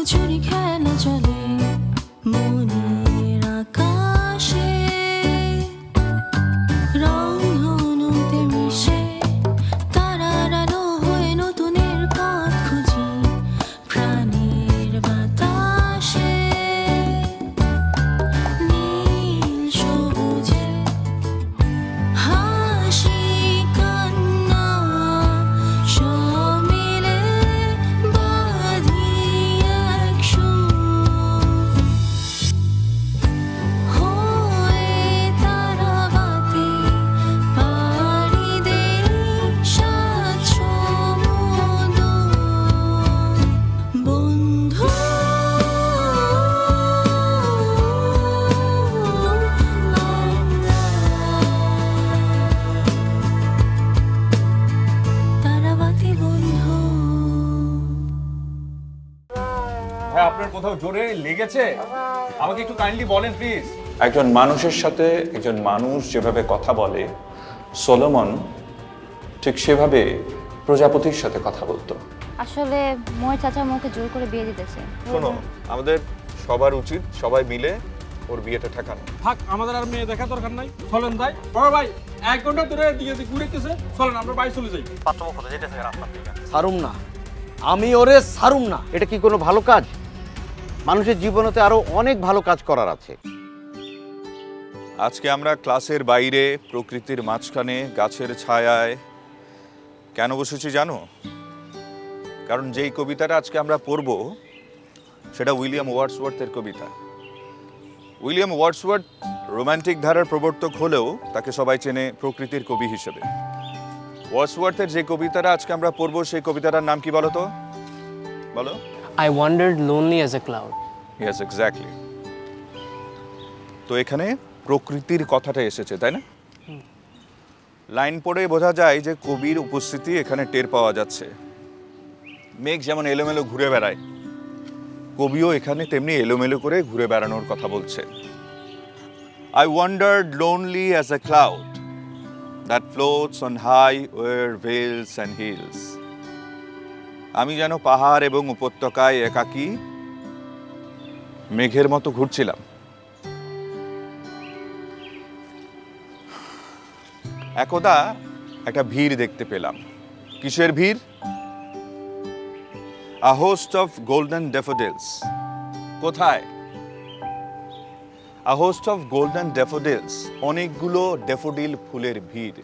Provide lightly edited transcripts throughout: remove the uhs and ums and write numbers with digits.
লুকোচুরি খেলা চলে মনের আকাশে, রং হনুতে মিশে তারার আলো হয়ে নতুনের পথ খুঁজি প্রাণের বাতাসে। নীল সবুজে হাসি কান্না সব মিলে বাঁধি এক সুর, হয়ে তারাবাতি পাড়ি দেই সাত সমুদ্র। বন্ধু তারাবাতি বন্ধু। ভাই আপনার কোথাও জোরে লেগেছে? আমাকে একটু কাইন্ডলি বলেন প্লিজ। একজন মানুষের সাথে একজন মানুষ যেভাবে কথা বলে, সলোমন ঠিক সেভাবে প্রজাপতির সাথে কথা বলতো। আসলে মোর চাচা মোকে জোর করে বিয়ে দিতেছে। শোনো, আমাদের সবার উচিত সবাই মিলে ওর বিয়েটা ঠেকানো। থাক, আমাদের আর মেয়ে দেখা দরকার নাই, চলেন যাই। বড় ভাই 1 ঘন্টা ধরে দিয়ে ঘুরেতেছে, চলেন আমরা বাড়ি চলে যাই। সারুম না, আমি ওরে সারুম না। এটা কি কোনো ভালো কাজ? মানুষের জীবনেতে আরো অনেক ভালো কাজ করার আছে। আজকে আমরা ক্লাসের বাইরে প্রকৃতির মাঝখানে গাছের ছায়ায় কেন বসেছি জানো? কারণ যেই কবিতাটা আজকে আমরা পড়ব সেটা উইলিয়াম ওয়ার্ডসওয়ার্থের কবিতা। উইলিয়াম ওয়ার্ডসওয়ার্থ রোমান্টিক ধারার প্রবর্তক হলেও তাকে সবাই চেনে প্রকৃতির কবি হিসেবে। ওয়ার্ডসওয়ার্থের যে কবিতাটা আজকে আমরা পড়ব সেই কবিতাটার নাম কি বলো তো? বলো। I wandered lonely as a cloud. Yes, exactly. তো এখানে প্রকৃতির কথাটা এসেছে, তাই না? লাইন পড়ে বোঝা যায় যে কবির উপস্থিতি এখানে টের পাওয়া যাচ্ছে। মেঘ যেমন এলোমেলো ঘুরে বেড়ায়, কবিও এখানে তেমনি এলোমেলো করে ঘুরে বেড়ানোর কথা বলছে। I wandered lonely as a cloud that floats on high o'er vales and hills. আমি যেন পাহাড় এবং উপত্যকায় একাকী মেঘের মতো ঘুরছিলাম। একদা একটা ভিড় দেখতে পেলাম। কিসের ভিড়? A host of golden daffodils. কোথায়? A host of golden daffodils. অনেকগুলো ড্যাফোডিল ফুলের ভিড়।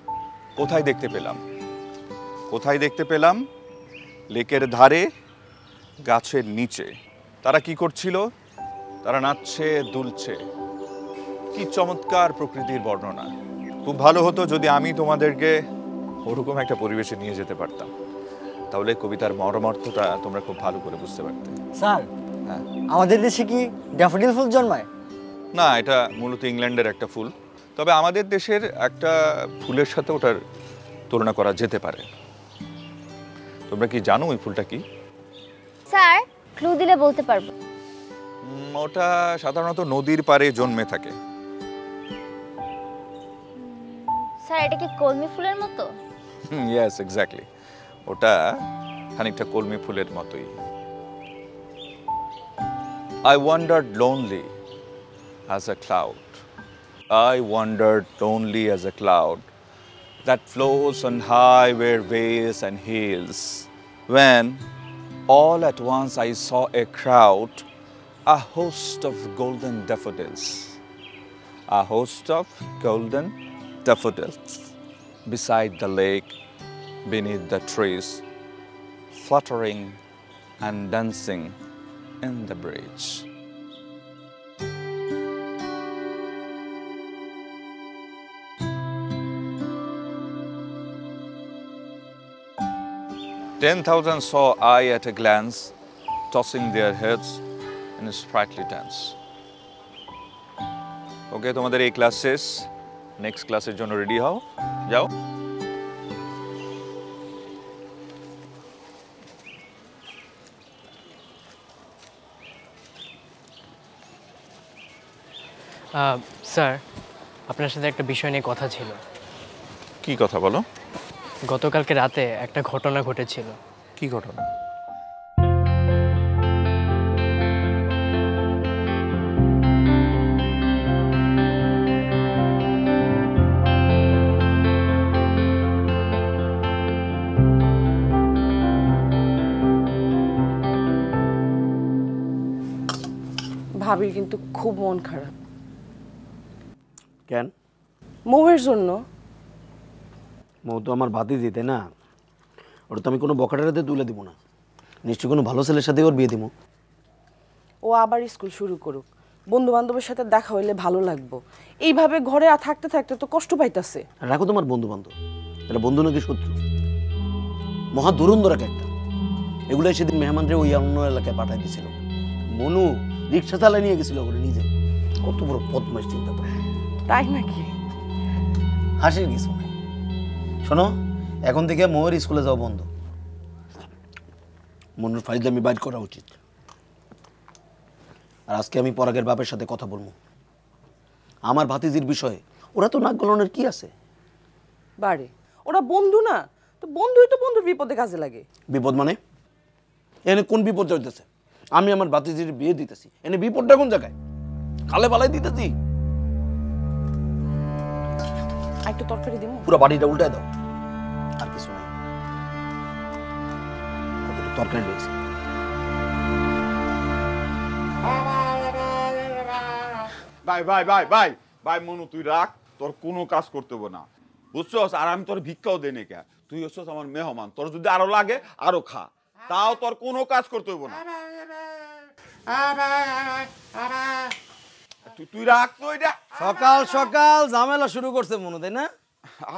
কোথায় দেখতে পেলাম? কোথায় দেখতে পেলাম? লেকের ধারে, গাছের নিচে। তারা কি করছিল? তারা নাচছে, দুলছে। কি চমৎকার প্রকৃতির বর্ণনা। খুব ভালো হতো যদি আমি তোমাদেরকে ওরকম একটা পরিবেশে নিয়ে যেতে পারতাম, তাহলে কবিতার মর্মার্থটা তোমরা খুব ভালো করে বুঝতে পারতে। স্যার, হ্যাঁ, আমাদের দেশে কি ড্যাফোডিল ফুল জন্মায়? না, এটা মূলত ইংল্যান্ডের একটা ফুল, তবে আমাদের দেশের একটা ফুলের সাথে ওটার তুলনা করা যেতে পারে। তোমরা কি জানো ওই ফুলটা কি? স্যার, ক্লু দিলে বলতে পারবো। ওটা সাধারণত নদীর পাড়ে জন্মে থাকে। স্যার, এটা কি কলমি ফুলের মতো? Yes, exactly. ওটা খানিকটা কলমি ফুলের মতোই। I wandered lonely as a cloud. I wandered lonely as a cloud that flows on high where vales and hills. When all at once I saw a crowd, a host of golden daffodils. A host of golden daffodils beside the lake, beneath the trees, fluttering and dancing in the breeze. 10,000 saw I at a glance, tossing their heads in a sprightly dance. ওকে, তোমাদের এই class শেষ। Next ক্লাসের জন্য ready হও, যাও। Sir, আপনার সাথে একটা বিষয় নিয়ে কথা ছিল। কি কথা বলো? গতকালকে রাতে একটা ঘটনা ঘটেছিল। কি ঘটনা? ভাবির কিন্তু খুব মন খারাপ। কেন? মৌয়ের জন্য। মৌ তো আমার ভাতিজি, তাই না? ওটা তো আমি কোনো বকাটাতে তুলে দিব না, নিশ্চয়ই কোনো ভালো ছেলের সাথে ওর বিয়ে দিব। ও আবার স্কুল শুরু করুক, বন্ধু বান্ধবের সাথে দেখা হইলে ভালো লাগবো। এইভাবে ঘরে থাকতে থাকতে তো কষ্ট পাইতাছে। রাখো তোমার বন্ধু বান্ধব, এটা বন্ধু নাকি শত্রু? মহা দুরন্দর একটা। এগুলোই সেদিন মেহমানদের ওই অন্য এলাকায় পাঠাই দিয়েছিল। মনু রিক্সা চালায় নিয়ে গেছিল ওরে নিজে। কত বড় বদমাইশ চিন্তা করে। তাই নাকি? হাসির কিছু নাই। শোনো, এখন থেকে মৌয়ের স্কুলে যাওয়া বন্ধ। মনুর ফাইজলামি বাইর করা উচিত। আর আজকে আমি পরাগের বাপের সাথে কথা বলবো আমার ভাতিজির বিষয়ে। ওরা তো নাক গলানোর কি আছে? বারে ওরা বন্ধু না, তো বন্ধুই তো বন্ধুর বিপদে কাজে লাগে। বিপদ মানে? এনে কোন বিপদ চলতেছে? আমি আমার ভাতিজির বিয়ে দিতেছি, এনে বিপদটা কোন জায়গায়? খালে পালাই দিতেছি। একটু তরকারি দিব? পুরো বাড়িটা উল্টায় দাও, আর কিছু নাই। কতটুকু তরকারি রয়েছে। ভাই ভাই ভাই ভাই ভাই মনু তুই রাখ, তোর কোনো কাজ করতে হবে না, বুঝছস? আর আমি তোর ভিক্ষাও দেই না, তুই হচ্ছস আমার মেহমান, তোর যদি আরো লাগে আরো খা, তাও তোর কোনো কাজ করতে হবে না। তুই রাখ তো এটা। সকাল সকাল ঝামেলা শুরু করছে মনে, তাই না?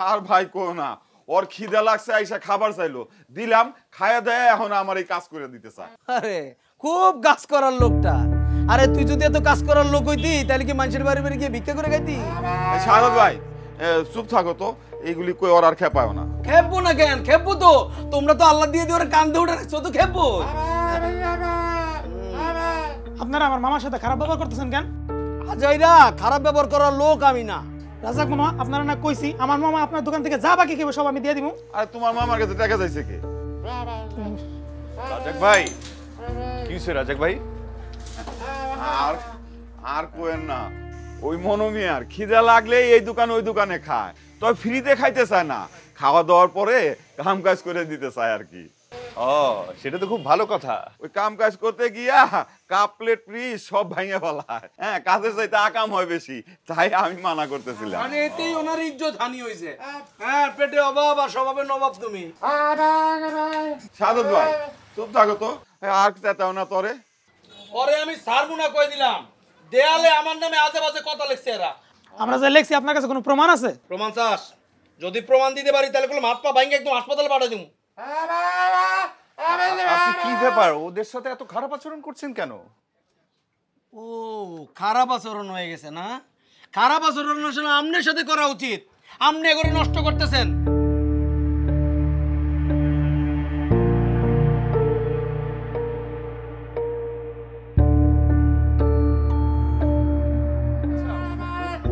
আর ভাই কো না, ওর খিদে লাগছে, আইসা খাবার চাইলো, দিলাম, খায়া দেয়, এখন আমার এই কাজ করে দিতে চায়। আরে খুব কাজ করার লোকটা। আরে তুই যদি এত কাজ করার লোক হইতি তাহলে কি মানুষের বাড়ি বাড়ি গিয়ে ভিক্ষা করে খাইতি? শাহাদ ভাই চুপ থাকো তো, এইগুলি কই ওর আর খেপায় না। খেপবো না কেন? খেপবো তো, তোমরা তো আল্লাহ দিয়ে দিয়ে ওরা কান্দে উঠে রাখছো, তো খেপবো। আপনারা আমার মামার সাথে খারাপ ব্যবহার করতেছেন কেন? আজাইরা খারাপ ব্যবহার করার লোক আমি না। রাজাক মামা, আপনারা না কইছি আমার মামা আপনার দোকান থেকে যা বাকি খাবে সব আমি দিয়ে দিব। আর তোমার মামার কাছে টাকা চাইছে কে? রাজাক ভাই কি হইছে রাজাক ভাই? আর আর কোয়েন না, ওই মনোমিয়ার খিদা লাগলে এই দোকান ওই দোকানে খায়, তবে ফ্রিতে খাইতে চায় না, খাওয়া দাওয়ার পরে কাম কাজ করে দিতে চায় আর কি। ও, সেটা তো খুব ভালো কথা। ওই কাম কাজ করতে গিয়া কাপ প্লেট ফ্রিজ সব ভাঙে ফেলায়। হ্যাঁ, কাজের চাইতে আকাম হয় বেশি, তাই আমি মানা করতেছিলাম। মানে এতেই ওনার ইজ্জত হানি হইছে। হ্যাঁ, পেটে অভাব আর স্বভাবে নবাব তুমি। সাদত ভাই চুপ থাকো তো, আর চেতাও না তোরে। পরে আমি ছাড়বো না কই দিলাম। দেয়ালে আমার নামে আজে বাজে কথা লিখছে এরা। আমরা যা লেখছি আপনার কাছে কোনো প্রমাণ আছে? প্রমাণ চাস? যদি প্রমাণ দিতে পারি তাহলে কোনো হাত পা ভাঙে একদম হাসপাতালে পাঠিয়ে দেবো। আপনি কি ব্যাপার, ওদের সাথে এত খারাপ আচরণ করছেন কেন? ও, খারাপ আচরণ হয়ে গেছে না? খারাপ আচরণ আসলে আমনের সাথে করা উচিত। আমনে করে নষ্ট করতেছেন।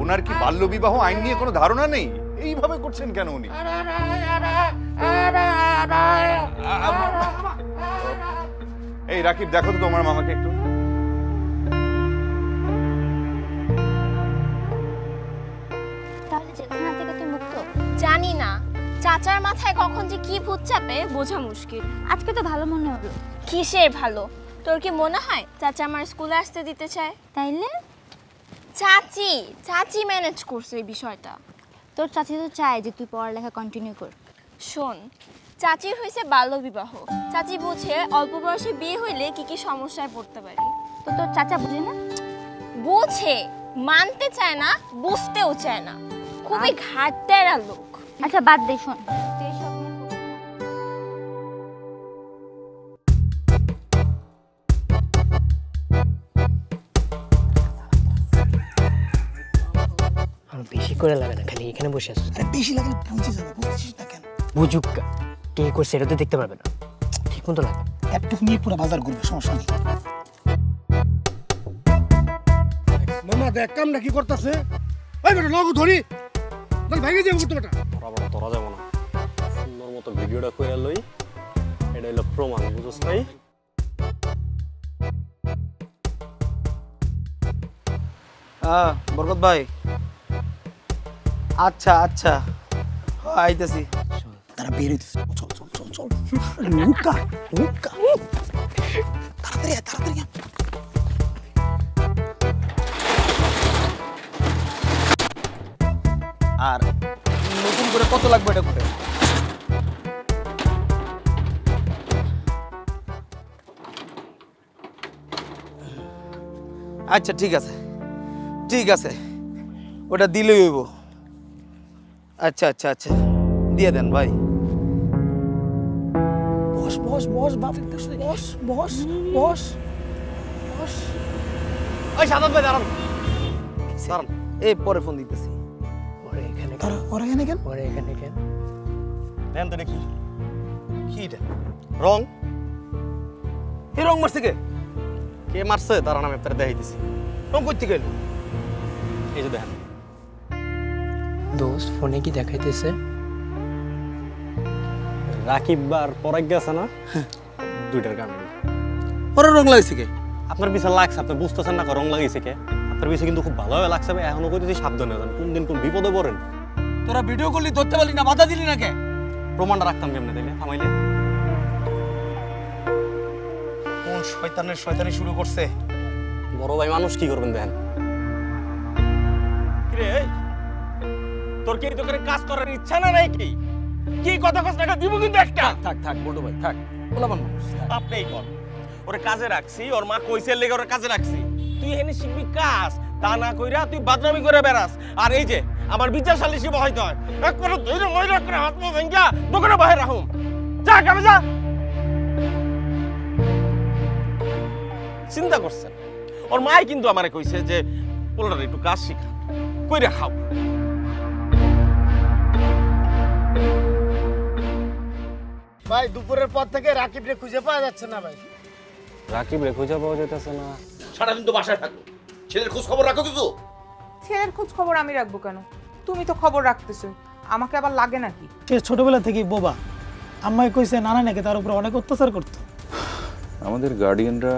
ওনার কি বাল্য বিবাহ আইন নিয়ে কোনো ধারণা নেই? এইভাবে করছেন কেন উনি? এই রাকিব, দেখো তো তোমার মামাকে একটু। তাহলে জেলখানা থেকে তুই মুক্ত? জানি না, চাচার মাথায় কখন যে কি ভূত চাপে বোঝা মুশকিল। আজকে তো ভালো মনে হলো। কিসের ভালো? তোর কি মনে হয় চাচা আমার স্কুলে আসতে দিতে চায়? তাইলে চাচি চাচি ম্যানেজ করছে এই বিষয়টা। তোর চাচি তো চায় যে তুই পড়ালেখা কন্টিনিউ কর। শোন, চাচির হয়েছে বাল্যবিবাহ, চাচি বুঝে অল্প বয়সে বিয়ে হইলে কি কি সমস্যায় পড়তে পারি। তো তোর চাচা বুঝে না? বুঝে, মানতে চায় না, বুঝতেও চায় না, খুবই ঘাটতেরা লোক। আচ্ছা বাদ দে, শোন তুই এসব নিয়ে বেশি করে লাগে না, খালি এখানে বসে আছিস। বেশি লাগলে বুঝে যাবে, বুঝছিস না কেন? বুঝুক কে করছে এটা তো দেখতে পারবে না, ঠিক মতো লাগে। একটু নিয়ে পুরো বাজার ঘুরবে, সমস্যা নেই। মামা দেখ কামটা কি করতেছে। ওই বেটা লগু ধরি, তাহলে ভেঙে যাবো তো বেটা। তোরা যাবো না, সুন্দর মতো ভিডিওটা করে লই, এটা হলো প্রমাণ, বুঝছ নাই? বরকত ভাই, আচ্ছা আচ্ছা আইতেছি। তারা বের হইতেছে, চল চল চল চল, লুকা লুকা, তাড়াতাড়ি তাড়াতাড়ি। আর নতুন করে কত লাগবে এটা করে? আচ্ছা ঠিক আছে, ঠিক আছে, ওটা দিলেই হইব। আচ্ছা আচ্ছা আচ্ছা, দিয়ে দেন ভাই। বস বস বস বাপ, বস বস বস বস। ওই সাদাত ভাই দাঁড়ান, দাঁড়ান, এই পরে ফোন দিতেছি। ওরে এখানে দাঁড়া, ওরা এখানে কেন? ওরে এখানে কেন? দেন তো দেখি কি এটা, রং? এই রং মারছে কে? কে মারছে? দাঁড়ান আমি আপনার দেখাইতেছি। রং করতে গেল, এই যে দেখেন। দোস্ত ফোনে কি দেখাইতেছে? রাকিব আর পরাগ আছে না, দুইটার কারণে। ওরা রং লাগছে কে? আপনার পিছনে লাগছে, আপনি বুঝতেছেন না রং লাগাইছে কে? আপনার পিছনে কিন্তু খুব ভালোভাবে লাগছে ভাই, এখনো কইতেছি সাবধানে যান, কোন দিন কোন বিপদে পড়েন। তোরা ভিডিও করলি ধরতে পারলি না, বাধা দিলি না কে? প্রমাণটা রাখতাম কেমনে তাইলে থামাইলে? কোন শয়তানের শয়তানি শুরু করছে? বড় ভাই মানুষ কি করবেন দেখেন। কিরে এই, তোর কি এই দোকানে কাজ করার ইচ্ছা না নাকি? কি কথা কস না, দিব কিন্তু একটা। থাক থাক বড় ভাই থাক, বলাবান মানুষ। আপনিই কর, ওরে কাজে রাখছি, ওর মা কইছে লেগে ওরে কাজে রাখছি। তুই এখানে শিখবি কাজ, তা না কইরা তুই বদনামি করে বেড়াস। আর এই যে আমার বিচার সালিশি বহাইতে হয়, একবারে ধরে ময়রা করে হাত পা ভাঙ্গা দোকানে বাইরে রাখুম। যা কামে যা। চিন্তা করছেন, ওর মাই কিন্তু আমারে কইছে যে পোলারে একটু কাজ শিখা, কইরা খাও। ভাই দুপুরের পর থেকে রাকিবরে খুঁজে পাওয়া যাচ্ছে না ভাই। রাকিব রে খুঁজে পাওয়া যাইতেছে না। সারাদিন তো বাসায় থাকো, ছেলের খোঁজ খবর রাখো কিছু? ছেলের খোঁজ খবর আমি রাখবো কেন? তুমি তো খবর রাখতেছো, আমাকে আবার লাগে নাকি? সে ছোটবেলা থেকেই বোবা, আম্মাই কইছে নানা নাকি তার উপর অনেক অত্যাচার করতো। আমাদের গার্ডিয়ানরা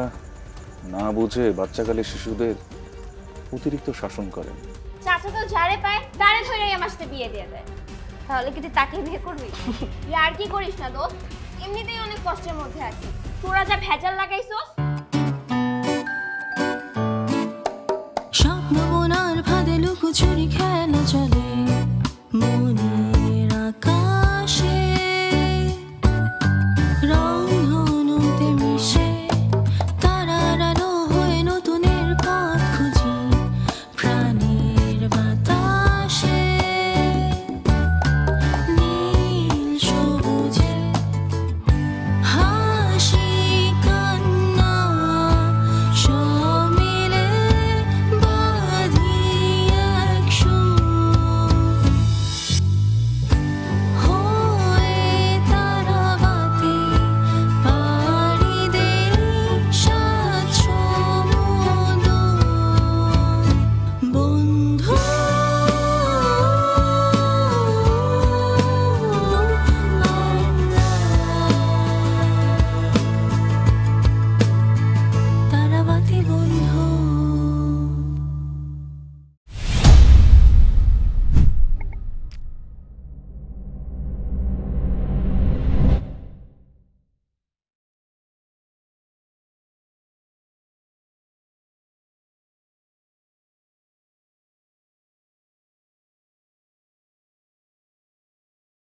না বুঝে বাচ্চাকালে শিশুদের অতিরিক্ত শাসন করেন। চাচা তো যারে পায় তারে ধরে আমার সাথে বিয়ে দিয়ে দেয়। তাহলে কি তুই তাকে বিয়ে করবি? আর কি করিস না দোস্ত, এমনিতেই অনেক কষ্টের মধ্যে আছি, তোরা যা ভেজাল লাগাইছস। স্বপ্ন বোনার ফাঁদে লুকোচুরি খেলা চলে।